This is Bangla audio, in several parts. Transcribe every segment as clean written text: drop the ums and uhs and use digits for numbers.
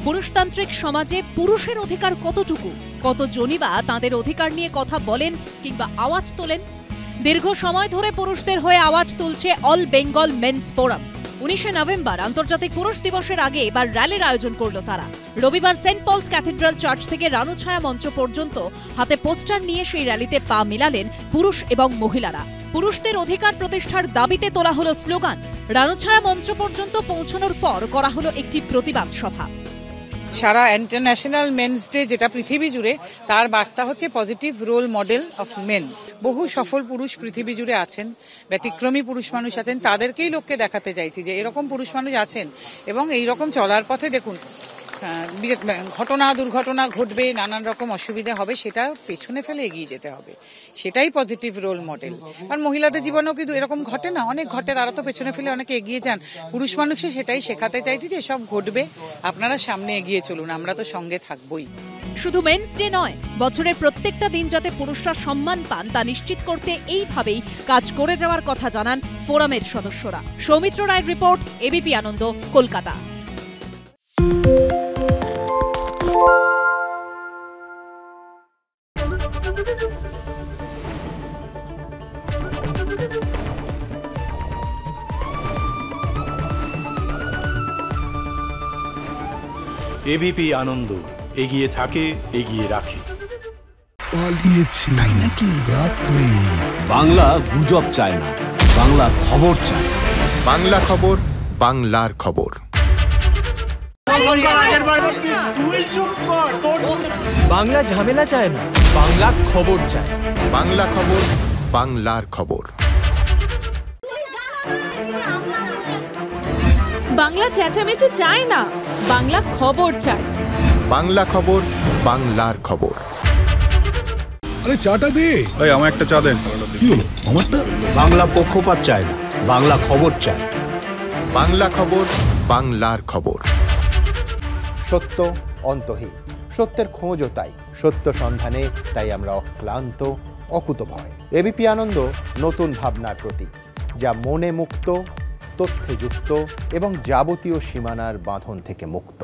পুরুষতান্ত্রিক সমাজে পুরুষের অধিকার কতটুকু, কতজনই বা তাঁদের অধিকার নিয়ে কথা বলেন কিংবা আওয়াজ তোলেন? দীর্ঘ সময় ধরে পুরুষদের হয়ে আওয়াজ তুলছে অল বেঙ্গল মেন্স ফোরাম। 19শে নভেম্বর আন্তর্জাতিক পুরুষ দিবসের আগে এবার র্যালির আয়োজন করল তারা। রবিবার সেন্ট পলস ক্যাথিড্রাল চার্চ থেকে রানুছায়া মঞ্চ পর্যন্ত হাতে পোস্টার নিয়ে সেই র্যালিতে পা মিলালেন পুরুষ এবং মহিলারা। পুরুষদের অধিকার প্রতিষ্ঠার দাবিতে তোলা হলো স্লোগান। রানুছায়া মঞ্চ পর্যন্ত পৌঁছানোর পর করা হলো একটি প্রতিবাদ সভা। সারা ইন্টারন্যাশনাল মেন্স ডে যেটা পৃথিবী জুড়ে, তার বার্তা হচ্ছে positive role model of men. বহু সফল পুরুষ পৃথিবী জুড়ে আছেন, ব্যতিক্রমী পুরুষ মানুষ আছেন, তাদেরকেই লোককে দেখাতে চাইছি যে এরকম পুরুষ মানুষ আছেন এবং এইরকম চলার পথে দেখুন ঘটনা দুর্ঘটনা ঘটবে, নানান রকম অসুবিধা হবে, সেটা পেছনে ফেলে এগিয়ে যেতে হবে। সেটাই পজিটিভ রোল মডেল। আর মহিলাদের জীবনেও কিন্তু এরকম ঘটে না, অনেক ঘটে, তারা তো পেছনে ফেলে অনেকে এগিয়ে যান। পুরুষ মানুষে সেটাই শেখাতে চাইছি যে সব ঘটবে, আপনারা সামনে এগিয়ে চলুন, আমরা তো সঙ্গে থাকবোই। শুধু মেন্স ডে নয়, বছরের প্রত্যেকটা দিন যাতে পুরুষরা সম্মান পান তা নিশ্চিত করতে এইভাবেই কাজ করে যাওয়ার কথা জানান ফোরামের সদস্যরা। সৌমিত্র রায়ের রিপোর্ট, এবিপি আনন্দ, কলকাতা। এবিপি আনন্দ, এগিয়ে থাকে, এগিয়ে রাখে। পালিয়েছে তাই নাকি? রাত্রি বাংলা গুজব চায় না, বাংলা খবর চায়। বাংলা খবর, বাংলার খবর। বাংলা ঝামেলা চায় না, বাংলা খবর চায়। বাংলা খবর, বাংলার খবর। বাংলা চেঁচামেচি চায় না, বাংলা খবর চায়। বাংলা খবর, বাংলার খবর। আরে চাটা দে। এই আমার একটা চা দেন। কি হলো আমারটা? বাংলা পক্ষপাত চায় না, বাংলা খবর চায়। বাংলা খবর, বাংলার খবর। সত্য অন্তহীন, সত্যের খোঁজও তাই, সত্য সন্ধানে তাই আমরা অক্লান্ত, অকুতভয়। এবিপি আনন্দ নতুন ভাবনার প্রতীক, যা মনে মুক্ত, তথ্যে যুক্ত এবং যাবতীয় সীমানার বাঁধন থেকে মুক্ত।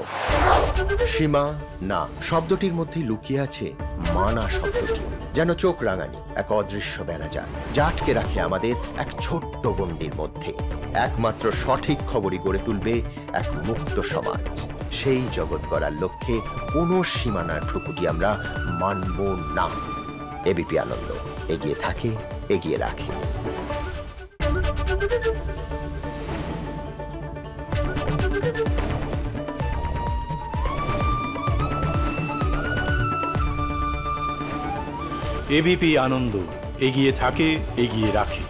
সীমা না শব্দটির মধ্যে লুকিয়ে আছে মানা শব্দটি, যেন চোখ রাঙানি এক অদৃশ্য বেড়াজাল, যা আটকে রাখে আমাদের এক ছোট্ট গণ্ডির মধ্যে। একমাত্র সঠিক খবরই গড়ে তুলবে এক মুক্ত সমাজ। সেই জগৎ গড়ার লক্ষ্যে কোনো সীমানার ঠুকুটি আমরা মানব না। এবিপি আনন্দ, এগিয়ে থাকে, এগিয়ে রাখে। এবিপি আনন্দ, এগিয়ে থাকে, এগিয়ে রাখে।